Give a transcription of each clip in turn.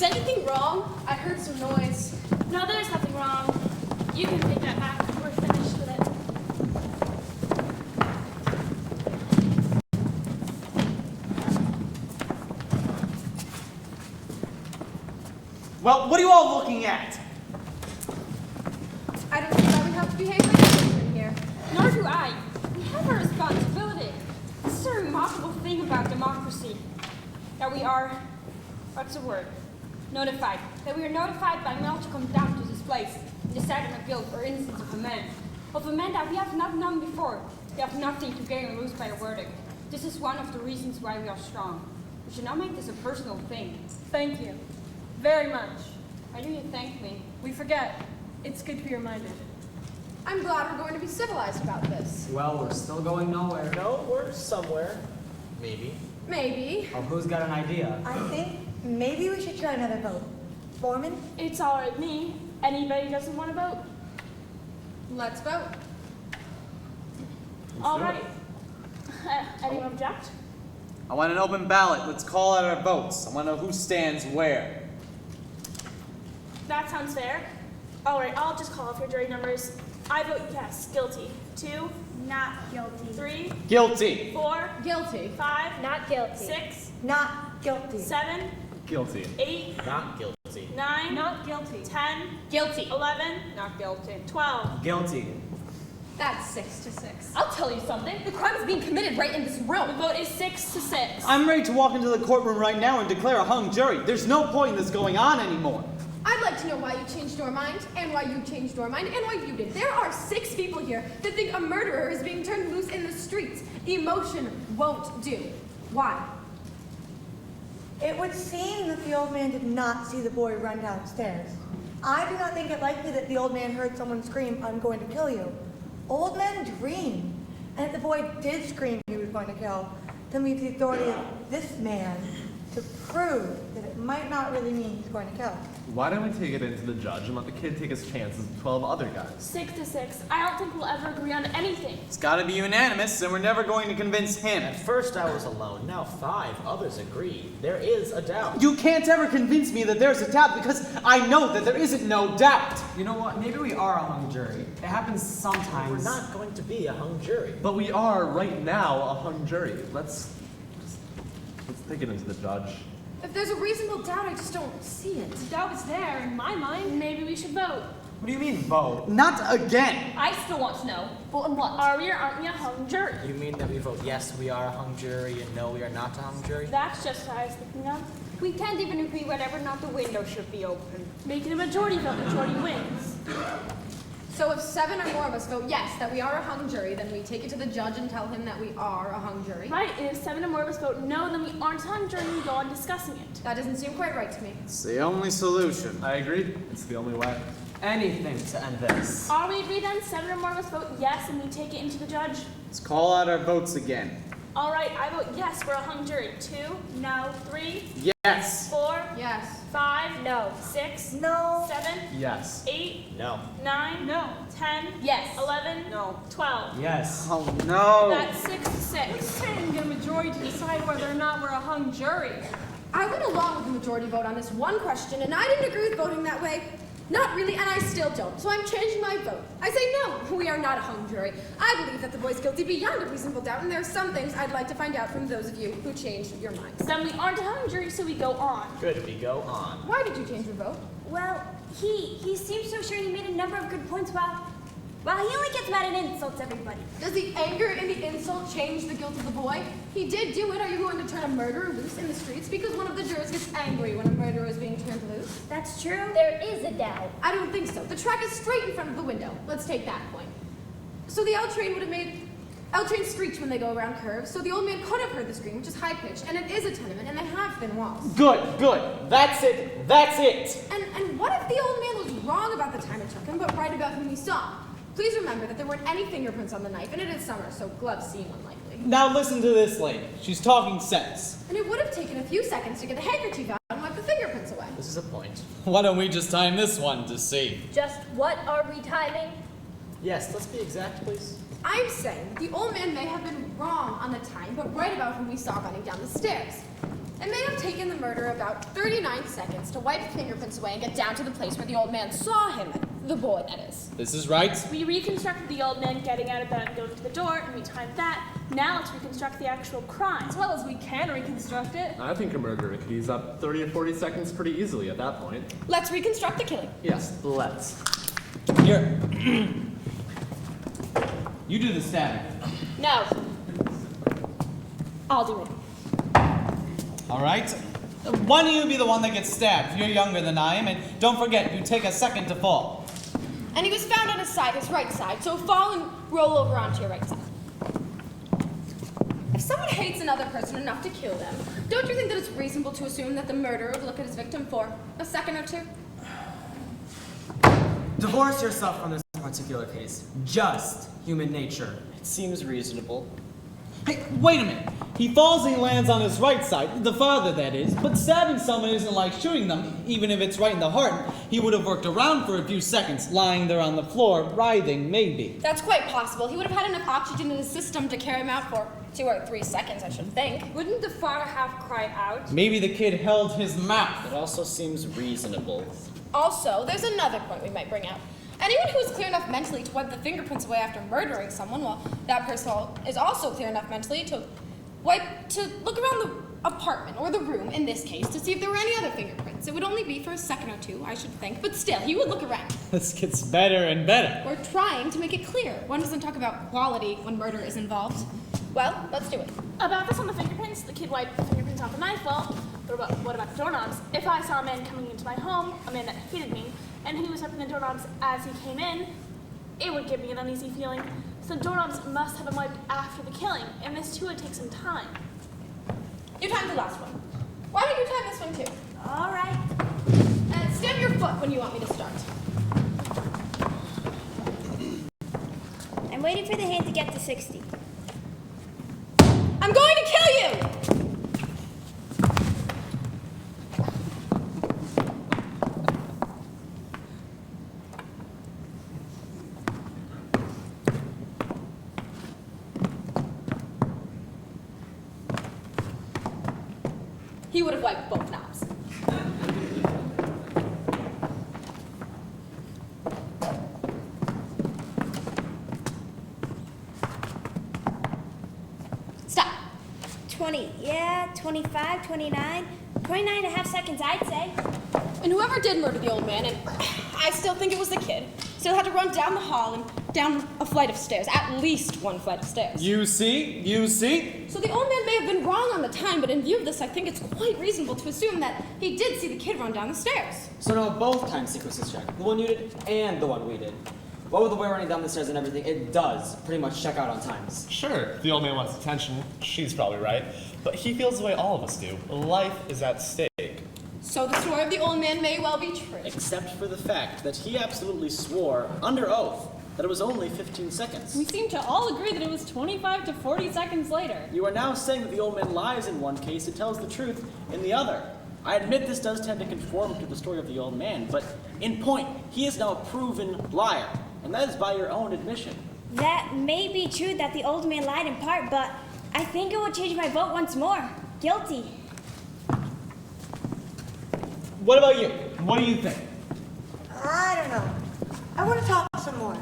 anything wrong? I heard some noise. No, there's nothing wrong. You can take that back when we're finished with it. Well, what are you all looking at? I don't think I would have to behave like children here. Nor do I. We have a responsibility. This is a remarkable thing about democracy. That we are, what's the word? Notified. That we are notified by mail to come down to this place and decide on the guilt or innocence of a man. Of a man that we have not known before. We have nothing to gain or lose by the verdict. This is one of the reasons why we are strong. We should not make this a personal thing. Thank you. Very much. Why do you thank me? We forget. It's good to be reminded. I'm glad we're going to be civilized about this. Well, we're still going nowhere. No, we're somewhere. Maybe. Maybe. Oh, who's got an idea? I think maybe we should try another vote. Foreman? It's all right, me. Anybody doesn't want to vote? Let's vote. All right. Anyone object? I want an open ballot. Let's call out our votes. I want to know who stands where. That sounds fair. All right, I'll just call off your jury numbers. I vote yes, guilty. 2, Not guilty. 3, Guilty. 4, Guilty. 5, Not guilty. 6, Not guilty. 7, Guilty. 8, Not guilty. 9, Not guilty. 10, Guilty. 11, not guilty, 12. Guilty. That's 6 to 6. I'll tell you something. The crime is being committed right in this The room. vote is 6 to 6. I'm ready to walk into the courtroom right now and declare a hung jury. There's no point in this going on anymore. I'd like to know why you changed your mind, and why you changed your mind, and why you did. There are 6 people here that think a murderer is being turned loose in the streets. Emotion won't do. Why? It would seem that the old man did not see the boy run downstairs. I do not think it likely that the old man heard someone scream, "I'm going to kill you." Old men dream. And if the boy did scream he was going to kill, then we have the authority of this man to prove that it might not really mean he's going to kill. Why don't we take it into the judge and let the kid take his chances with 12 other guys? 6 to 6. I don't think we'll ever agree on anything. It's got to be unanimous, and we're never going to convince him. At first I was alone, now 5 others agree. There is a doubt. You can't ever convince me that there's a doubt because I know that there isn't no doubt. You know what? Maybe we are a hung jury. It happens sometimes. We're not going to be a hung jury. But we are right now a hung jury. Let's take it into the judge. If there's a reasonable doubt, I just don't see it. The doubt is there in my mind. Maybe we should vote. What do you mean, vote? Not again. I still want to know. Vote on what? Are we or aren't we a hung jury? You mean that we vote yes, we are a hung jury, and no, we are not a hung jury? That's just what I was thinking of. We can't even agree whether or not the window should be open. Make it a majority vote. Majority wins. So if 7 or more of us vote yes, that we are a hung jury, then we take it to the judge and tell him that we are a hung jury. Right, and if 7 or more of us vote no, then we aren't a hung jury and we go on discussing it. That doesn't seem quite right to me. It's the only solution. I agree. It's the only way. Anything to end this. Are we agreed then? 7 or more of us vote yes and we take it into the judge? Let's call out our votes again. All right, I vote yes, we're a hung jury. 2, No. 3, Yes. 4, Yes. 5, No. 6, No. 7, Yes. 8, No. 9, No. 10, Yes. 11, No. 12. Yes. Oh no. That's 6 to We 6. can't get a majority to decide whether or not we're a hung jury. I went along with the majority vote on this one question, and I didn't agree with voting that way. Not really, and I still don't. So I'm changing my vote. I say no, we are not a hung jury. I believe that the boy's guilty beyond a reasonable doubt, and there are some things I'd like to find out from those of you who changed your minds. Then we aren't a hung jury, so we go on. Good, we go on. Why did you change your vote? Well, he seems so sure he made a number of good points while he only gets mad and insults everybody. Does the anger and the insult change the guilt of the boy? He did do it. Are you going to turn a murderer loose in the streets because one of the jurors gets angry when a murderer is being turned loose? That's true. There is a doubt. I don't think so. The track is straight in front of the window. Let's take that point. So the L train would have made L trains screech when they go around curves, so the old man could have heard the scream, which is high pitched, and it is a tenement, and they have been walls. Good, good. That's it. That's it. And what if the old man was wrong about the time it took him, but right about whom he saw? Please remember that there weren't any fingerprints on the knife, and it is summer, so gloves seem unlikely. Now listen to this lady. She's talking sense. And it would have taken a few seconds to get the handkerchief out and wipe the fingerprints away. This is a point. Why don't we just time this one to see? Just what are we timing? Yes, let's be exact, please. I'm saying the old man may have been wrong on the time, but right about whom we saw running down the stairs. It may have taken the murderer about 39 seconds to wipe fingerprints away and get down to the place where the old man saw him. The boy, that is. This is right. We reconstructed the old man getting out of bed and going to the door, and we timed that. Now let's reconstruct the actual crime. As well as we can reconstruct it. I think a murderer could use up 30 or 40 seconds pretty easily at that point. Let's reconstruct the killing. Yes, let's. Here. You do the stabbing. No. I'll do it. All right? Why don't you be the one that gets stabbed? You're younger than I am, and don't forget, you take a second to fall. And he was found on his side, his right side, so fall and roll over onto your right side. If someone hates another person enough to kill them, don't you think that it's reasonable to assume that the murderer would look at his victim for a second or two? Divorce yourself from this particular case. Just human nature. It seems reasonable. Hey, wait a minute. He falls and he lands on his right side, the father that is, but stabbing someone isn't like shooting them, even if it's right in the heart. He would have worked around for a few seconds, lying there on the floor, writhing, maybe. That's quite possible. He would have had enough oxygen in his system to carry him out for 2 or 3 seconds, I should think. Wouldn't the father have cried out? Maybe the kid held his mouth. It also seems reasonable. Also, there's another point we might bring out. Anyone who is clear enough mentally to wipe the fingerprints away after murdering someone, well, that person is also clear enough mentally to look around the apartment, or the room in this case, to see if there were any other fingerprints. It would only be for a second or two, I should think, but still, he would look around. This gets better and better. We're trying to make it clear. One doesn't talk about quality when murder is involved. Well, let's do it. About this on the fingerprints, the kid wiped the fingerprints off the knife. Well, what about the doorknobs? If I saw a man coming into my home, a man that hated me, and he was wiping the doorknobs as he came in, it would give me an uneasy feeling. So doorknobs must have been wiped after the killing, and this too would take some time. You timed the last one. Why don't you time this one too? All right. And stamp your foot when you want me to start. I'm waiting for the hand to get to 60. I'm going to kill you! He would have wiped both knobs. Stop. 20, yeah, 25, 29, 29 and a half seconds, I'd say. And whoever did murder the old man, and I still think it was the kid, still had to run down the hall and down a flight of stairs, at least one flight of stairs. You see? So the old man may have been wrong on the time, but in view of this, I think it's quite reasonable to assume that he did see the kid run down the stairs. So no, both time sequences check. The one you did and the one we did. What with the way running down the stairs and everything, it does pretty much check out on times. Sure, if the old man wants attention, she's probably right. But he feels the way all of us do. Life is at stake. So the story of the old man may well be true. Except for the fact that he absolutely swore, under oath, that it was only 15 seconds. We seem to all agree that it was 25 to 40 seconds later. You are now saying that the old man lies in one case and tells the truth in the other. I admit this does tend to conform to the story of the old man, but in point, he is now a proven liar, and that is by your own admission. That may be true that the old man lied in part, but I think it would change my vote once more. Guilty. What about you? What do you think? I don't know. I want to talk some more.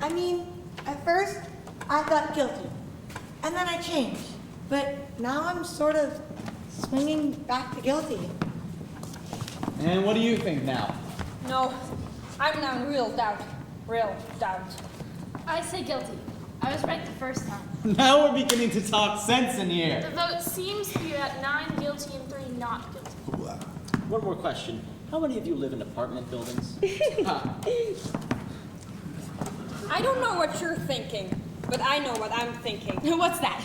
I mean, at first, I thought guilty. And then I changed. But now I'm sort of swinging back to guilty. And what do you think now? No, I'm now in real doubt. Real doubt. I say guilty. I was right the first time. Now we're beginning to talk sense in The here. vote seems to be at 9 guilty and 3 not guilty. One more question. How many of you live in apartment buildings? I don't know what you're thinking, but I know what I'm thinking. What's that?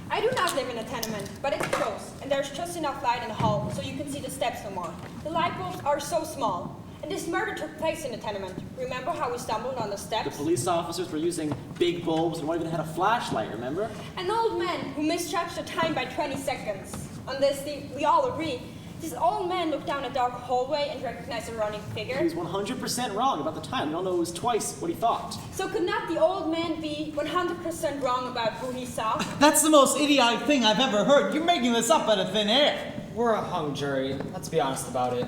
I do not live in a tenement, but it's close, and there's just enough light in the hall so you can see the steps no more. The light bulbs are so small, and this murder took place in a tenement. Remember how we stumbled on the The steps? police officers were using big bulbs and one even had a flashlight, remember? An old man who misjudged the time by 20 seconds. On this, we all agree. This old man looked down a dark hallway and recognized a running figure. He was 100% wrong about the time. We all know it was twice what he thought. So could not the old man be 100% wrong about who he saw? That's the most idiotic thing I've ever heard. You're making this up out of thin air. we're a hung jury. Let's be honest about it.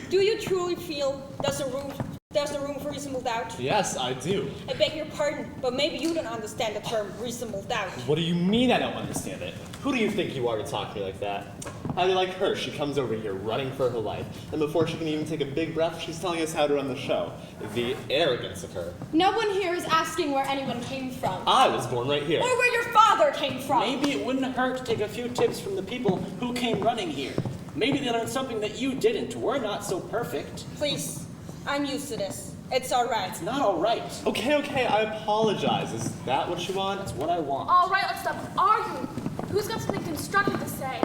Do you truly feel there's a room for reasonable doubt? Yes, I do. I beg your pardon, but maybe you don't understand the term reasonable doubt. What do you mean I don't understand it? Who do you think you are to talk to me like that? How do you like her? She comes over here running for her life, and before she can even take a big breath, she's telling us how to run the show. The arrogance of her. No one here is asking where anyone came from. I was born right here. Or where your father came from. Maybe it wouldn't hurt to take a few tips from the people who came running here. Maybe they learned something that you didn't. We're not so perfect. Please, I'm used to this. It's all right. It's not all right. Okay, I apologize. Is that what you want? That's what I want. All right, let's stop arguing. Who's got something constructive to say?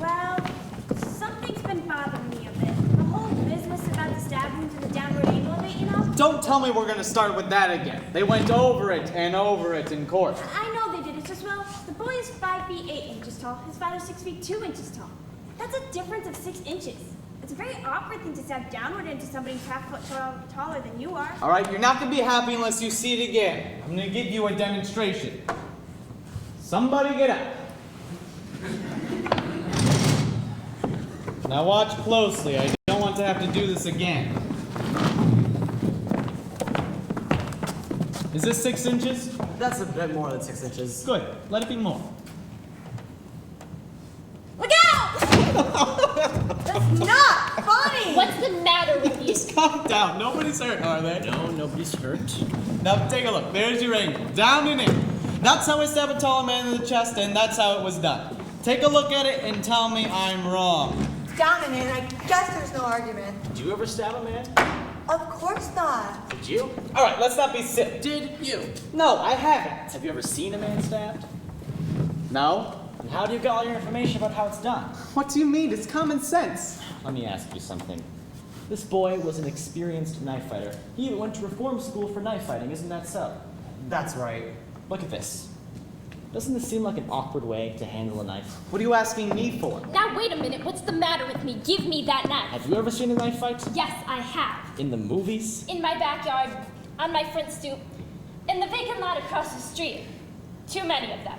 Well, something's been bothering me a bit. The whole business about the stab wounds and the downward angle of it, you know? Don't tell me we're gonna start with that again. They went over it and over it in court. I know they did. It's just, well, the boy is 5 feet 8 inches tall. His father's 6 feet 2 inches tall. That's a difference of 6 inches. It's a very awkward thing to stab downward into somebody who's half foot taller than you are. All right, you're not gonna be happy unless you see it again. I'm gonna give you a demonstration. Somebody get up. Now watch closely. I don't want to have to do this again. Is this 6 inches? That's a bit more than 6 inches. Good. Let it be more. Look out! That's not funny! What's the matter with you? Just calm down. Nobody's hurt, are they? No, nobody's hurt. Now take a look. There's your angle. Down and in. That's how I stab a taller man in the chest, and that's how it was done. Take a look at it and tell me I'm wrong. Down and in, I guess there's no argument. Did you ever stab a man? Of course not. Did you? All right, let's not be silly. Did you? No, I haven't. Have you ever seen a man stabbed? No? And how do you get all your information about how it's done? What do you mean? It's common sense. Let me ask you something. This boy was an experienced knife fighter. He even went to reform school for knife fighting, isn't that so? That's right. Look at this. Doesn't this seem like an awkward way to handle a knife? What are you asking me for? Now wait a minute, what's the matter with me? Give me that knife. Have you ever seen a knife fight? Yes, I have. In the movies? In my backyard, on my front stoop, in the vacant lot across the street. Too many of them.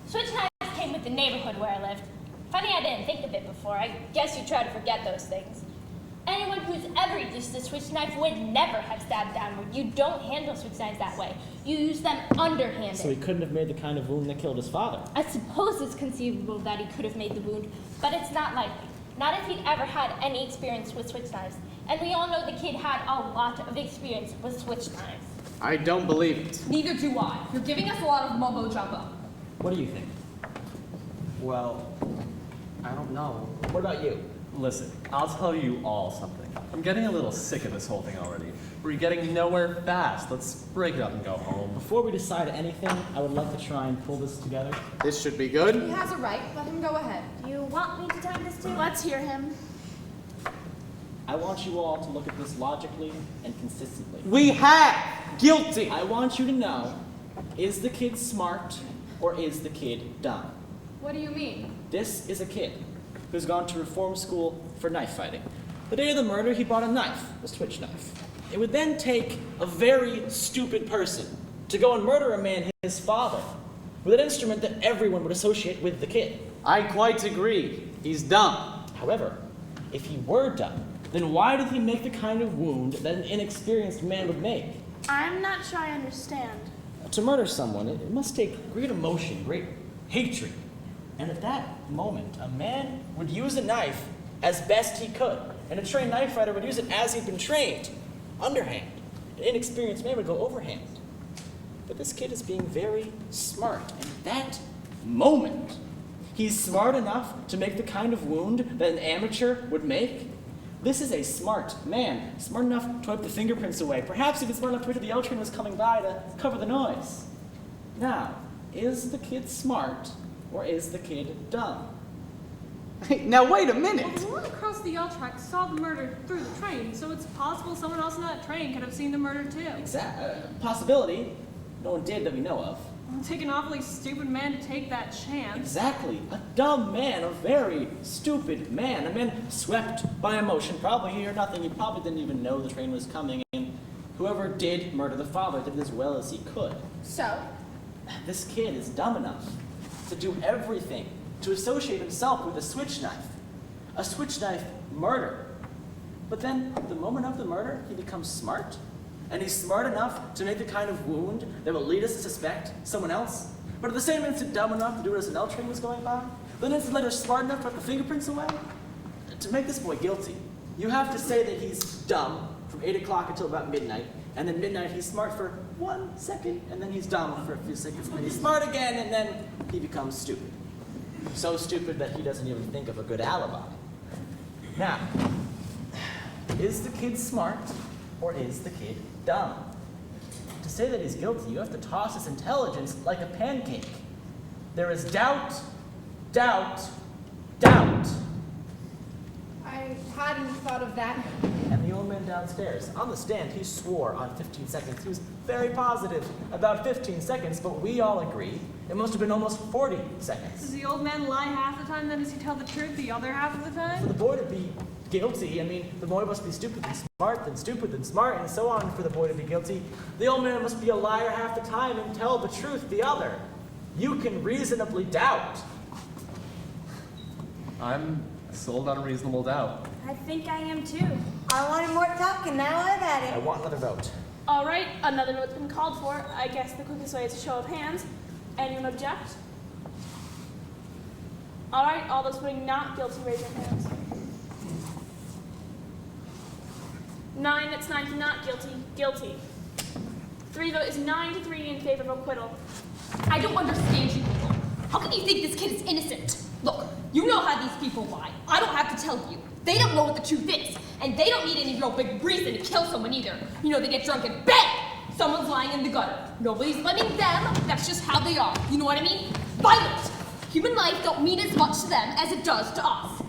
Switch knives came with the neighborhood where I lived. Funny I didn't think of it before. I guess you try to forget those things. Anyone who's ever used a switch knife would never have stabbed downward. You don't handle switch knives that way. You use them underhanded. So he couldn't have made the kind of wound that killed his father. I suppose it's conceivable that he could have made the wound, but it's not likely. Not if he'd ever had any experience with switch knives. And we all know the kid had a lot of experience with switch knives. I don't believe it. Neither do I. You're giving us a lot of mumbo jumbo. What do you think? Well, I don't know. What about you? Listen, I'll tell you all something. I'm getting a little sick of this whole thing already. We're getting nowhere fast. Let's break it up and go home. Before we decide anything, I would like to try and pull this together. This should be good. He has a right. Let him go ahead. Do you want me to time this too? Let's hear him. I want you all to look at this logically and consistently. We have guilty. I want you to know, is the kid smart or is the kid dumb? What do you mean? This is a kid who's gone to reform school for knife fighting. The day of the murder, he bought a knife, a switch knife. It would then take a very stupid person to go and murder a man, his father, with an instrument that everyone would associate with the kid. I quite agree. He's dumb. However, if he were dumb, then why did he make the kind of wound that an inexperienced man would make? I'm not sure I understand. To murder someone, it must take great emotion, great hatred. And at that moment, a man would use a knife as best he could. And a trained knife fighter would use it as he'd been trained, underhand. An inexperienced man would go overhand. But this kid is being very smart. And at that moment, he's smart enough to make the kind of wound that an amateur would make. This is a smart man, smart enough to wipe the fingerprints away. Perhaps even smart enough to wait till the L train was coming by to cover the noise. Now, is the kid smart or is the kid dumb? Hey, now wait a Well, minute. the one across the L track saw the murder through the train, so it's possible someone else in that train could have seen the murder too. Possibility. No one did that we know of. It'll take an awfully stupid man to take that chance. Exactly. A dumb man, a very stupid man. A man swept by emotion. Probably he heard nothing. He probably didn't even know the train was coming. And whoever did murder the father did as well as he could. So? This kid is dumb enough to do everything to associate himself with a switch knife. A switch knife murder. But then, the moment of the murder, he becomes smart. And he's smart enough to make the kind of wound that will lead us to suspect someone else. But at the same instant, dumb enough to do it as an L train was going by. Then instant later, smart enough to put the fingerprints away. To make this boy guilty, you have to say that he's dumb from 8 o'clock until about midnight. And then midnight, he's smart for 1 second. And then he's dumb for a few seconds. And then he's smart again, and then he becomes stupid. So stupid that he doesn't even think of a good alibi. Now, is the kid smart or is the kid dumb? To say that he's guilty, you have to toss his intelligence like a pancake. There is doubt, doubt, doubt. I hadn't thought of that. And the old man downstairs, on the stand, he swore on 15 seconds. He was very positive about 15 seconds, but we all agree it must have been almost 40 seconds. Does the old man lie half the time, then does he tell the truth the other half of the For time? the boy to be guilty, I mean, the boy must be stupid then stupid, then smart, and so on for the boy to be guilty. The old man must be a liar half the time and tell the truth the other. You can reasonably doubt. I'm sold on reasonable doubt. I think I am too. I wanted more talking, now I've had I it. want another vote. All right, another vote's been called for. I guess the quickest way is a show of hands. Anyone object? All right, all those voting not guilty, raise your hands. 9, that's 9 to not guilty, guilty. 3 vote is 9 to 3 in favor of acquittal. I don't understand you people. How can you think this kid is innocent? Look, you know how these people lie. I don't have to tell you. They don't know what the truth is. And they don't need any real big reason to kill someone either. You know, they get drunk and bang! Someone's lying in the gutter. Nobody's blaming them. That's just how they are. You know what I mean? Violent. Human life don't mean as much to them as it does to us.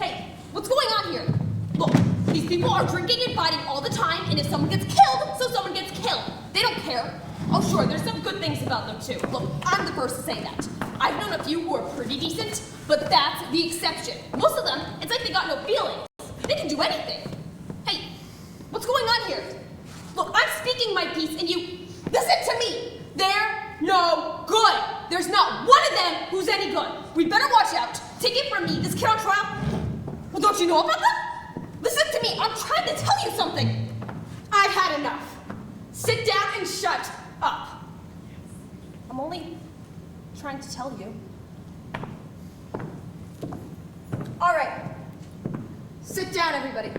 Hey, what's going on here? Look, these people are drinking and fighting all the time, and if someone gets killed, so someone gets killed. They don't care. Oh, sure, there's some good things about them, too. Look, I'm the first to say that. I've known a few who are pretty decent, but that's the exception. Most of them, it's like they got no feelings. They can do anything. Hey, what's going on here? Look, I'm speaking my piece, and you... Listen to me! They're no good! There's not one of them who's any good. We better watch out. Take it from me, this kid on trial... Well, don't you know about them? Listen to me, I'm trying to tell you something. I've had enough. Sit down and shut up. I'm only trying to tell you. All right. Sit down, everybody.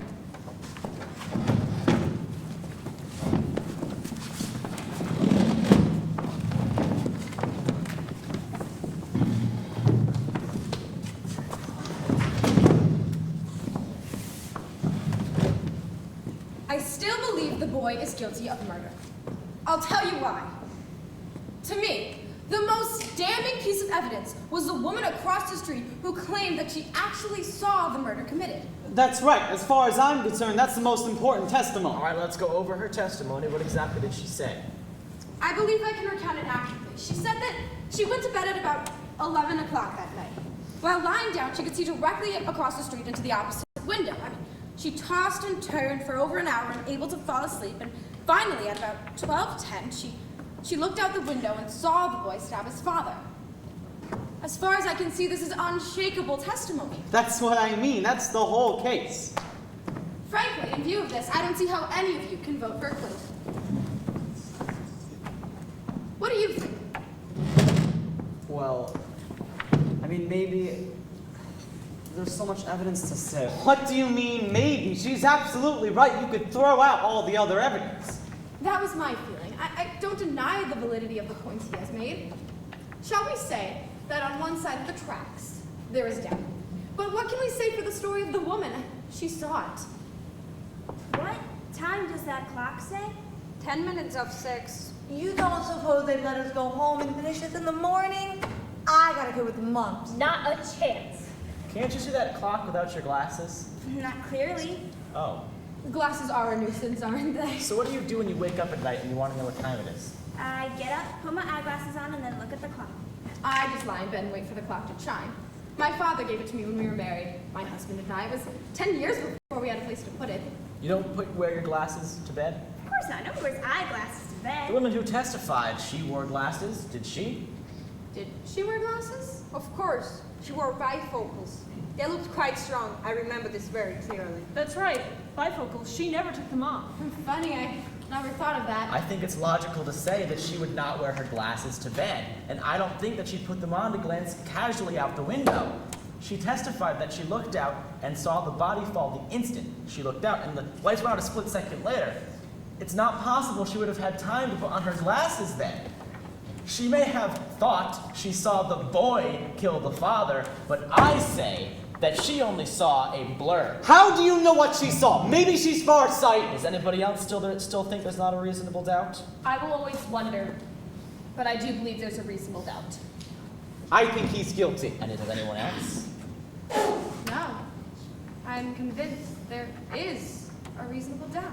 I still believe the boy is guilty of murder. I'll tell you why. To me, the most damning piece of evidence was the woman across the street who claimed that she actually saw the murder committed. That's right. As far as I'm concerned, that's the most important testimony. All right, let's go over her testimony. What exactly did she say? I believe I can recount it accurately. She said that she went to bed at about 11 o'clock that night. While lying down, she could see directly across the street into the opposite window. I mean, she tossed and turned for over an hour, unable to fall asleep, and finally, at about 12:10, she looked out the window and saw the boy stab his father. As far as I can see, this is unshakable testimony. That's what I mean. That's the whole case. Frankly, in view of this, I don't see how any of you can vote for acquittal. What do you think? Well, I mean, maybe there's so much evidence to say. What do you mean, maybe? She's absolutely right. You could throw out all the other evidence. That was my feeling. I don't deny the validity of the points he has made. Shall we say that on one side of the tracks, there is doubt. But what can we say for the story of the woman? She saw it. What time does that clock say? 10 minutes of 6. You don't suppose they'd let us go home and finish this in the morning? I got a kid with mumps. Not a chance. Can't you see that clock without your glasses? Not clearly. Oh. Glasses are a nuisance, aren't they? So what do you do when you wake up at night and you want to know what time it is? I get up, put my eyeglasses on, and then look at the clock. I just lie in bed and wait for the clock to chime. My father gave it to me when we were married, my husband and I. It was 10 years before we had a place to put it. You don't wear your glasses to bed? Of course not. Nobody wears eyeglasses to The bed. woman who testified, she wore glasses, did she? Did she wear glasses? Of course, she wore bifocals. They looked quite strong. I remember this very clearly. That's right. Bifocals, she never took them off. Funny, I never thought of that. I think it's logical to say that she would not wear her glasses to bed, and I don't think that she'd put them on to glance casually out the window. She testified that she looked out and saw the body fall the instant she looked out, and the lights went out a split second later. It's not possible she would have had time to put on her glasses then. She may have thought she saw the boy kill the father, but I say that she only saw a blur. How do you know what she saw? Maybe she's farsighted. Does anybody else still think there's not a reasonable doubt? I will always wonder, but I do believe there's a reasonable doubt. I think he's guilty. And does anyone else? No. I'm convinced there is a reasonable doubt.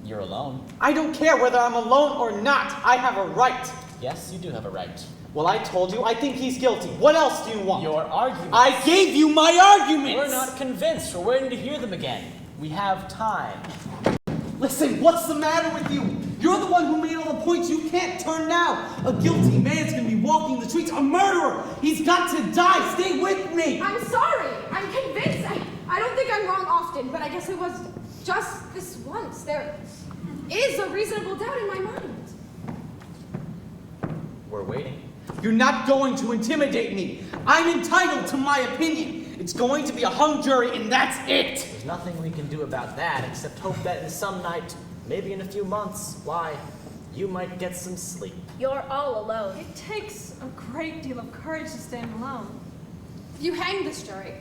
You're alone. I don't care whether I'm alone or not. I have a right. Yes, you do have a right. Well, I told you, I think he's guilty. What else do you want? Your arguments. I gave you my arguments! We're not convinced. We're waiting to hear them again. We have time. Listen, what's the matter with you? You're the one who made all the points. You can't turn now. A guilty man's gonna be walking the streets. A murderer! He's got to die. Stay with me! I'm sorry. I'm convinced. I don't think I'm wrong often, but I guess it was just this once. There is a reasonable doubt in my mind. We're waiting. You're not going to intimidate me. I'm entitled to my opinion. It's going to be a hung jury, and that's it. There's nothing we can do about that except hope that in some night, maybe in a few months, why, you might get some sleep. You're all alone. It takes a great deal of courage to stand alone. If you hang this jury,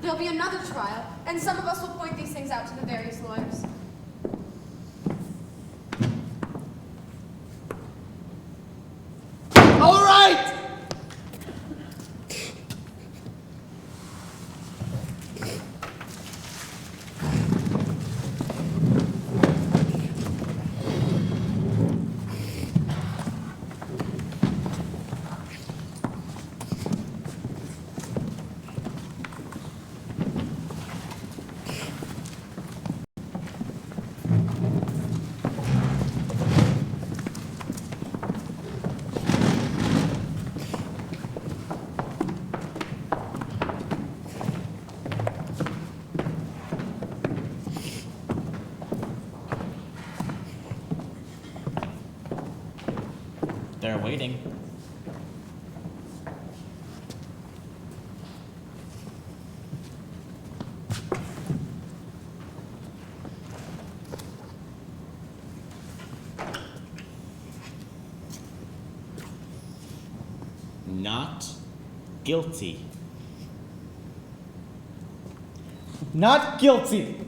there'll be another trial, and some of us will point these things out to the various lawyers. All right! They're waiting. Not guilty. Not guilty.